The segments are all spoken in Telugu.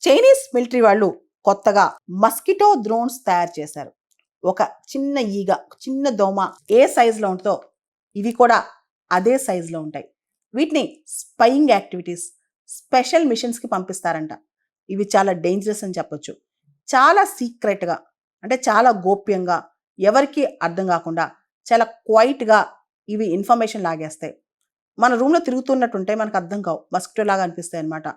చైనీస్ మిలిటరీ వాళ్ళు కొత్తగా మస్కిటో డ్రోన్స్ తయారు చేశారు. ఒక చిన్న ఈగ, చిన్న దోమ ఏ సైజులో ఉంటుందో ఇవి కూడా అదే సైజులో ఉంటాయి. వీటిని స్పైయింగ్ యాక్టివిటీస్, స్పెషల్ మిషన్స్కి పంపిస్తారంట. ఇవి చాలా డేంజరస్ అని చెప్పొచ్చు. చాలా సీక్రెట్గా, అంటే చాలా గోప్యంగా, ఎవరికి అర్థం కాకుండా చాలా క్వైట్గా ఇవి ఇన్ఫర్మేషన్ లాగేస్తాయి. మన రూమ్లో తిరుగుతున్నట్టుంటే మనకు అర్థం కావు, మస్కిటో లాగా అనిపిస్తాయి అనమాట.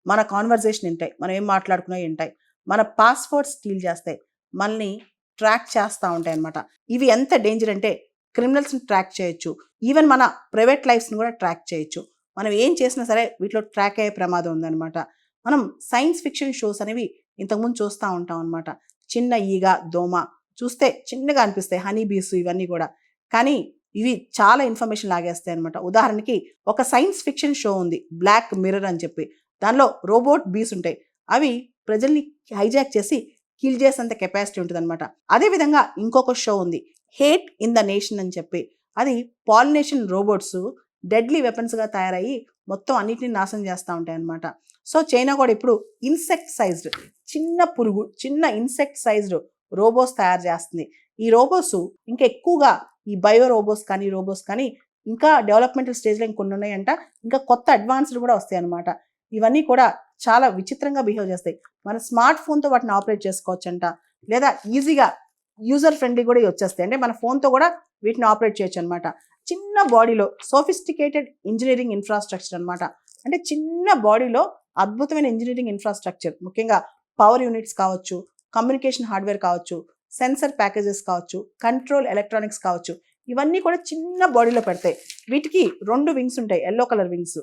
మన కాన్వర్జేషన్ వింటాయి, మనం ఏం మాట్లాడుకున్నా వింటాయి, మన పాస్వర్డ్ స్టీల్ చేస్తాయి, మనల్ని ట్రాక్ చేస్తూ ఉంటాయి అనమాట. ఇవి ఎంత డేంజర్ అంటే క్రిమినల్స్ని ట్రాక్ చేయొచ్చు, ఈవెన్ మన ప్రైవేట్ లైఫ్స్ని కూడా ట్రాక్ చేయొచ్చు. మనం ఏం చేసినా సరే వీటిలో ట్రాక్ అయ్యే ప్రమాదం ఉందన్నమాట. మనం సైన్స్ ఫిక్షన్ షోస్ అనేవి ఇంతకుముందు చూస్తూ ఉంటాం అనమాట. చిన్న ఈగ, దోమ చూస్తే చిన్నగా అనిపిస్తాయి, హనీ బీస్ ఇవన్నీ కూడా. కానీ ఇవి చాలా ఇన్ఫర్మేషన్ లాగేస్తాయి అనమాట. ఉదాహరణకి ఒక సైన్స్ ఫిక్షన్ షో ఉంది, బ్లాక్ మిర్రర్ అని చెప్పి. దానిలో రోబోట్ బీస్ ఉంటాయి. అవి ప్రజల్ని హైజాక్ చేసి కిల్ చేసేంత కెపాసిటీ ఉంటుంది అనమాట. అదేవిధంగా ఇంకొక షో ఉంది, హేట్ ఇన్ ద నేషన్ అని చెప్పి. అది పాలినేషన్ రోబోట్స్ డెడ్లీ వెపన్స్గా తయారయ్యి మొత్తం అన్నిటిని నాశనం చేస్తూ ఉంటాయి అనమాట. సో చైనా కూడా ఇప్పుడు ఇన్సెక్ట్ సైజ్డ్, చిన్న పురుగు, చిన్న ఇన్సెక్ట్ సైజ్డ్ రోబోట్స్ తయారు చేస్తుంది. ఈ రోబోట్స్ ఇంకా ఎక్కువగా ఈ బయో రోబోట్స్ కానీ ఇంకా డెవలప్మెంటల్ స్టేజ్లో ఇంకొన్ని ఉన్నాయంట. ఇంకా కొత్త అడ్వాన్స్డ్ కూడా వస్తాయి అనమాట. ఇవన్నీ కూడా చాలా విచిత్రంగా బిహేవ్ చేస్తాయి. మన స్మార్ట్ ఫోన్తో వాటిని ఆపరేట్ చేసుకోవచ్చంట, లేదా ఈజీగా యూజర్ ఫ్రెండ్లీ కూడా వచ్చేస్తాయి. అంటే మన ఫోన్తో కూడా వీటిని ఆపరేట్ చేయొచ్చు అనమాట. చిన్న బాడీలో సోఫిస్టికేటెడ్ ఇంజనీరింగ్ ఇన్ఫ్రాస్ట్రక్చర్ అనమాట. అంటే చిన్న బాడీలో అద్భుతమైన ఇంజనీరింగ్ ఇన్ఫ్రాస్ట్రక్చర్, ముఖ్యంగా పవర్ యూనిట్స్ కావచ్చు, కమ్యూనికేషన్ హార్డ్వేర్ కావచ్చు, సెన్సర్ ప్యాకేజెస్ కావచ్చు, కంట్రోల్ ఎలక్ట్రానిక్స్ కావచ్చు, ఇవన్నీ కూడా చిన్న బాడీలో పెడతాయి. వీటికి 2 వింగ్స్ ఉంటాయి, ఎల్లో కలర్ వింగ్స్.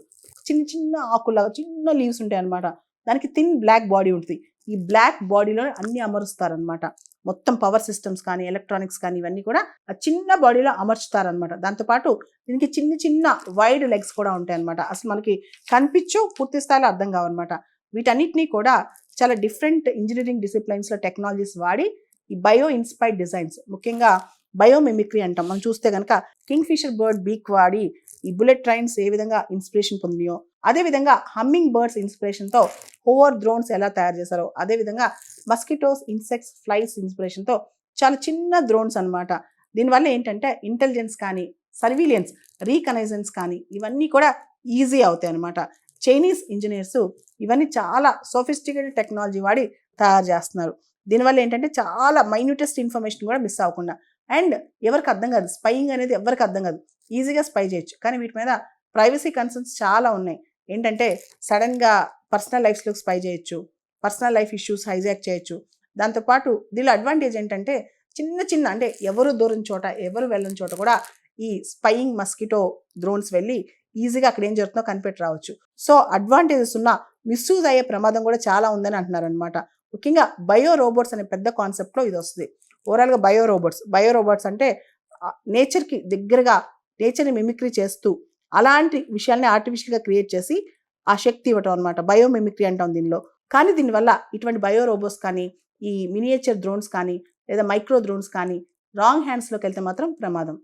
చిన్న చిన్న ఆకులాగా చిన్న లీవ్స్ ఉంటాయి అనమాట. దానికి థిన్ బ్లాక్ బాడీ ఉంటుంది. ఈ బ్లాక్ బాడీలో అన్ని అమరుస్తారనమాట. మొత్తం పవర్ సిస్టమ్స్ కానీ, ఎలక్ట్రానిక్స్ కానీ ఇవన్నీ కూడా ఆ చిన్న బాడీలో అమర్చుతారనమాట. దాంతోపాటు దీనికి చిన్న చిన్న వైడ్ లెగ్స్ కూడా ఉంటాయి అనమాట. అసలు మనకి కనిపించు, పూర్తి స్థాయిలో అర్థం కావన్నమాట. వీటన్నిటినీ కూడా చాలా డిఫరెంట్ ఇంజనీరింగ్ డిసిప్లైన్స్లో టెక్నాలజీస్ వాడి ఈ బయో ఇన్స్పైర్డ్ డిజైన్స్, ముఖ్యంగా బయోమిమిక్రీ అంటాం. మనం చూస్తే కనుక కింగ్ ఫిషర్ బర్డ్ బీక్ వాడి ఈ బుల్లెట్ ట్రైన్స్ ఏ విధంగా ఇన్స్పిరేషన్ పొందినాయో, అదేవిధంగా హమ్మింగ్ బర్డ్స్ ఇన్స్పిరేషన్తో హోవర్ డ్రోన్స్ ఎలా తయారు చేశారో, అదేవిధంగా మస్కిటోస్, ఇన్సెక్ట్స్, ఫ్లైస్ ఇన్స్పిరేషన్తో చాలా చిన్న డ్రోన్స్ అనమాట. దీనివల్ల ఏంటంటే ఇంటెలిజెన్స్ కానీ, సర్వీలియన్స్, రీకనైజెన్స్ కానీ ఇవన్నీ కూడా ఈజీ అవుతాయి అనమాట. చైనీస్ ఇంజనీర్స్ ఇవన్నీ చాలా సోఫిస్టికేటెడ్ టెక్నాలజీ వాడి తయారు చేస్తున్నారు. దీనివల్ల ఏంటంటే చాలా మైన్యూటెస్ట్ ఇన్ఫర్మేషన్ కూడా మిస్ అవ్వకుండా, అండ్ ఎవరికి అర్థం కాదు, స్పైయింగ్ అనేది ఎవరికి అర్థం కాదు, ఈజీగా స్పై చేయొచ్చు. కానీ వీటి మీద ప్రైవసీ కన్సర్న్స్ చాలా ఉన్నాయి. ఏంటంటే సడన్గా పర్సనల్ లైఫ్స్లోకి స్పై చేయొచ్చు, పర్సనల్ లైఫ్ ఇష్యూస్ హైజాక్ చేయొచ్చు. దాంతోపాటు దీనిలో అడ్వాంటేజ్ ఏంటంటే చిన్న చిన్న, అంటే ఎవరు దూరం చోట, ఎవరు వెళ్ళని చోట కూడా ఈ స్పైయింగ్ మస్కిటో డ్రోన్స్ వెళ్ళి ఈజీగా అక్కడ ఏం జరుగుతుందో కనిపెట్టి రావచ్చు. సో అడ్వాంటేజెస్ ఉన్న మిస్యూజ్ అయ్యే ప్రమాదం కూడా చాలా ఉందని అంటున్నారు అనమాట. ముఖ్యంగా బయో రోబోట్స్ అనే పెద్ద కాన్సెప్ట్లో ఇది వస్తుంది. ఓవరాల్గా బయో రోబోట్స్ అంటే నేచర్కి దగ్గరగా, నేచర్ని మిమిక్రీ చేస్తూ అలాంటి విషయాల్ని ఆర్టిఫిషియల్గా క్రియేట్ చేసి ఆ శక్తి ఇవ్వటం అనమాట. బయో మిమిక్రీ అంటాం దీనిలో. కానీ దీనివల్ల ఇటువంటి బయో రోబోట్స్ కానీ, ఈ మినియేచర్ డ్రోన్స్ కానీ, లేదా మైక్రో డ్రోన్స్ కానీ రాంగ్ హ్యాండ్స్లోకి వెళ్తే మాత్రం ప్రమాదం.